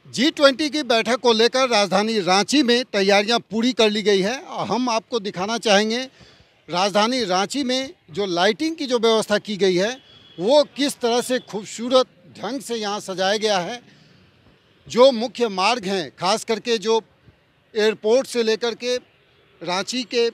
G20 की बैठक को लेकर राजधानी रांची में तैयारियां पूरी कर ली गई है। हम आपको दिखाना चाहेंगे राजधानी रांची में जो लाइटिंग की जो व्यवस्था की गई है वो किस तरह से खूबसूरत ढंग से यहाँ सजाया गया है। जो मुख्य मार्ग हैं, खास करके जो एयरपोर्ट से लेकर के रांची के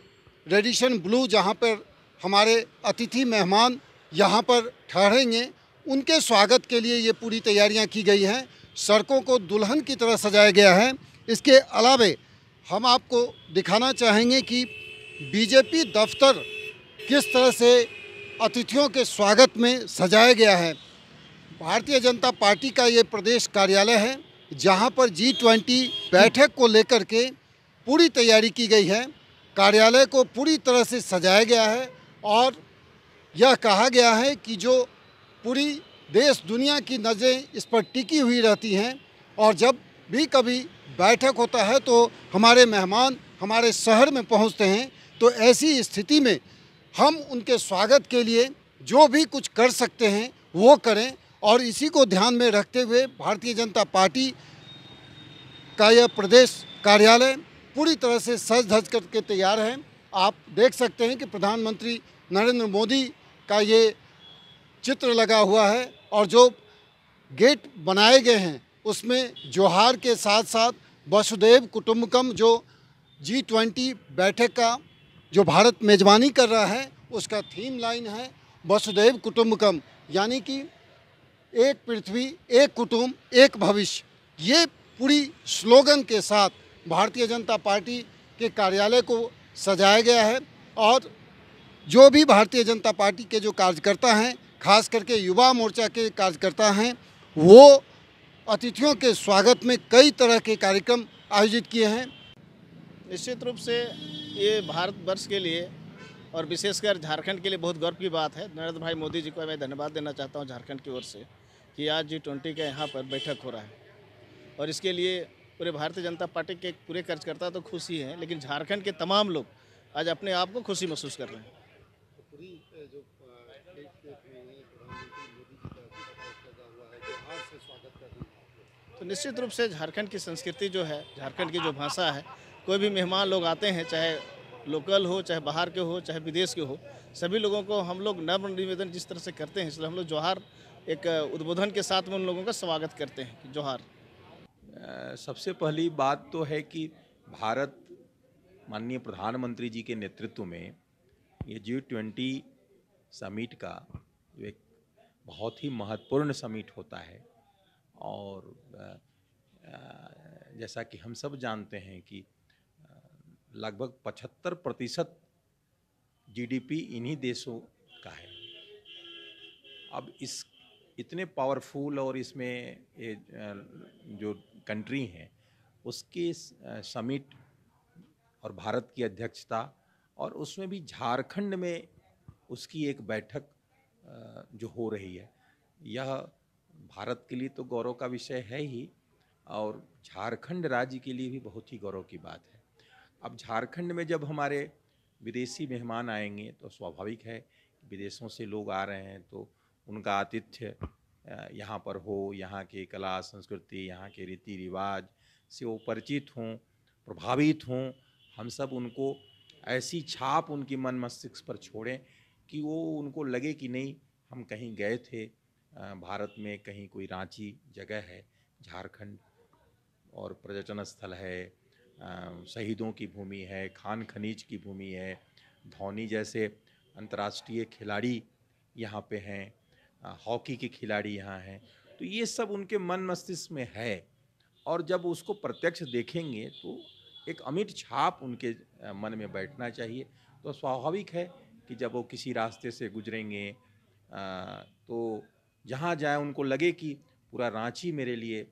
रेडिशन ब्लू जहाँ पर हमारे अतिथि मेहमान यहाँ पर ठहरेंगे, उनके स्वागत के लिए ये पूरी तैयारियां की गई हैं। सड़कों को दुल्हन की तरह सजाया गया है। इसके अलावे हम आपको दिखाना चाहेंगे कि बीजेपी दफ्तर किस तरह से अतिथियों के स्वागत में सजाया गया है। भारतीय जनता पार्टी का ये प्रदेश कार्यालय है जहां पर G20 बैठक को लेकर के पूरी तैयारी की गई है। कार्यालय को पूरी तरह से सजाया गया है और यह कहा गया है कि जो पूरी देश दुनिया की नज़रें इस पर टिकी हुई रहती हैं और जब भी कभी बैठक होता है तो हमारे मेहमान हमारे शहर में पहुंचते हैं, तो ऐसी स्थिति में हम उनके स्वागत के लिए जो भी कुछ कर सकते हैं वो करें। और इसी को ध्यान में रखते हुए भारतीय जनता पार्टी का यह प्रदेश कार्यालय पूरी तरह से सज धज करके तैयार है। आप देख सकते हैं कि प्रधानमंत्री नरेंद्र मोदी का ये चित्र लगा हुआ है और जो गेट बनाए गए हैं उसमें जोहार के साथ साथ वसुधैव कुटुंबकम, जो G20 बैठक का जो भारत मेज़बानी कर रहा है उसका थीम लाइन है वसुधैव कुटुंबकम, यानी कि एक पृथ्वी, एक कुटुंब, एक भविष्य। ये पूरी स्लोगन के साथ भारतीय जनता पार्टी के कार्यालय को सजाया गया है और जो भी भारतीय जनता पार्टी के जो कार्यकर्ता हैं, खास करके युवा मोर्चा के कार्यकर्ता हैं, वो अतिथियों के स्वागत में कई तरह के कार्यक्रम आयोजित किए हैं। निश्चित रूप से ये भारतवर्ष के लिए और विशेषकर झारखंड के लिए बहुत गर्व की बात है। नरेंद्र भाई मोदी जी को मैं धन्यवाद देना चाहता हूँ झारखंड की ओर से कि आज G20 का यहाँ पर बैठक हो रहा है और इसके लिए पूरे भारतीय जनता पार्टी के पूरे कार्यकर्ता तो खुश ही हैं, लेकिन झारखंड के तमाम लोग आज अपने आप को खुशी महसूस कर रहे हैं। तो निश्चित रूप से झारखंड की संस्कृति जो है, झारखंड की जो भाषा है, कोई भी मेहमान लोग आते हैं, चाहे लोकल हो, चाहे बाहर के हो, चाहे विदेश के हो, सभी लोगों को हम लोग नम्र निवेदन जिस तरह से करते हैं, इसलिए हम लोग जोहार एक उद्बोधन के साथ में उन लोगों का स्वागत करते हैं कि जोहार। सबसे पहली बात तो है कि भारत माननीय प्रधानमंत्री जी के नेतृत्व में ये G20 समिट का जो एक बहुत ही महत्वपूर्ण समिट होता है और जैसा कि हम सब जानते हैं कि लगभग 75% GDP इन्हीं देशों का है। अब इस इतने पावरफुल और इसमें ये जो कंट्री हैं उसके समिट और भारत की अध्यक्षता और उसमें भी झारखंड में उसकी एक बैठक जो हो रही है, यह भारत के लिए तो गौरव का विषय है ही और झारखंड राज्य के लिए भी बहुत ही गौरव की बात है। अब झारखंड में जब हमारे विदेशी मेहमान आएंगे तो स्वाभाविक है विदेशों से लोग आ रहे हैं तो उनका आतिथ्य यहाँ पर हो, यहाँ की कला संस्कृति, यहाँ के रीति रिवाज से वो परिचित हों, प्रभावित हों। हम सब उनको ऐसी छाप उनकी मन मस्तिष्क पर छोड़ें कि वो उनको लगे कि नहीं हम कहीं गए थे, भारत में कहीं कोई रांची जगह है, झारखंड और पर्यटन स्थल है, शहीदों की भूमि है, खान खनीज की भूमि है, धोनी जैसे अंतर्राष्ट्रीय खिलाड़ी यहाँ पे हैं, हॉकी के खिलाड़ी यहाँ हैं, तो ये सब उनके मन मस्तिष्क में है और जब उसको प्रत्यक्ष देखेंगे तो एक अमिट छाप उनके मन में बैठना चाहिए। तो स्वाभाविक है कि जब वो किसी रास्ते से गुजरेंगे तो जहाँ जाए उनको लगे कि पूरा रांची मेरे लिए,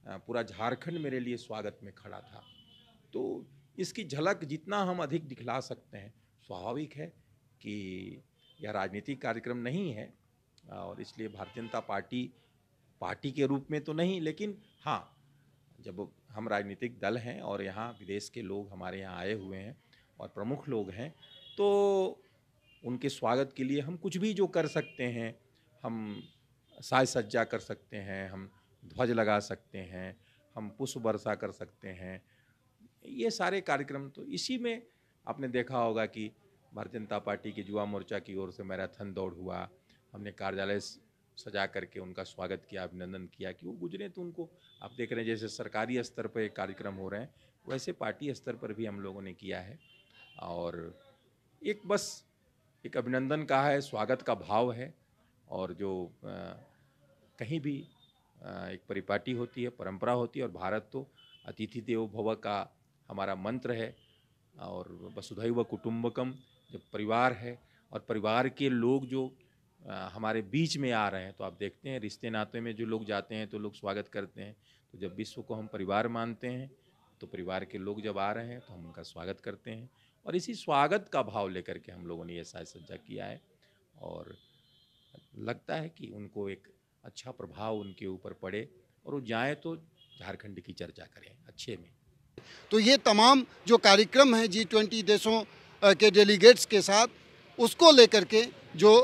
पूरा झारखंड मेरे लिए स्वागत में खड़ा था। तो इसकी झलक जितना हम अधिक दिखला सकते हैं, स्वाभाविक है कि यह राजनीतिक कार्यक्रम नहीं है और इसलिए भारतीय जनता पार्टी के रूप में तो नहीं, लेकिन हाँ, जब हम राजनीतिक दल हैं और यहाँ विदेश के लोग हमारे यहाँ आए हुए हैं और प्रमुख लोग हैं, तो उनके स्वागत के लिए हम कुछ भी जो कर सकते हैं, हम साज सज्जा कर सकते हैं, हम ध्वज लगा सकते हैं, हम पुष्प वर्षा कर सकते हैं। ये सारे कार्यक्रम तो इसी में आपने देखा होगा कि भारतीय जनता पार्टी के युवा मोर्चा की ओर से मैराथन दौड़ हुआ, हमने कार्यालय सजा करके उनका स्वागत किया, अभिनंदन किया कि वो गुजरे। तो उनको आप देख रहे हैं जैसे सरकारी स्तर पर कार्यक्रम हो रहे हैं, वैसे पार्टी स्तर पर भी हम लोगों ने किया है। और एक बस एक अभिनंदन का है, स्वागत का भाव है। और जो कहीं भी एक परिपाटी होती है, परंपरा होती है, और भारत तो अतिथि देवो भव का हमारा मंत्र है। और वसुधैव कुटुंबकम, जब परिवार है और परिवार के लोग जो हमारे बीच में आ रहे हैं, तो आप देखते हैं रिश्ते नाते में जो लोग जाते हैं तो लोग स्वागत करते हैं। तो जब विश्व को हम परिवार मानते हैं, तो परिवार के लोग जब आ रहे हैं तो हम उनका स्वागत करते हैं। और इसी स्वागत का भाव लेकर के हम लोगों ने ये साज सज्जा किया है। और लगता है कि उनको एक अच्छा प्रभाव उनके ऊपर पड़े और वो जाएँ तो झारखंड की चर्चा करें अच्छे में। तो ये तमाम जो कार्यक्रम हैं G20 देशों के डेलीगेट्स के साथ, उसको लेकर के जो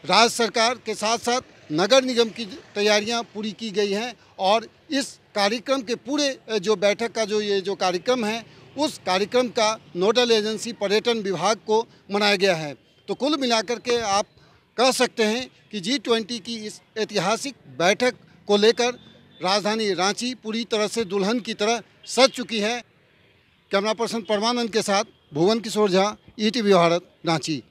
राज्य सरकार के साथ साथ नगर निगम की तैयारियां पूरी की गई हैं। और इस कार्यक्रम के पूरे जो बैठक का जो ये जो कार्यक्रम है, उस कार्यक्रम का नोडल एजेंसी पर्यटन विभाग को बनाया गया है। तो कुल मिलाकर के आप कह सकते हैं कि G20 की इस ऐतिहासिक बैठक को लेकर राजधानी रांची पूरी तरह से दुल्हन की तरह सज चुकी है। कैमरा पर्सन परमानंद के साथ भुवन किशोर झा, ETV भारत, रांची।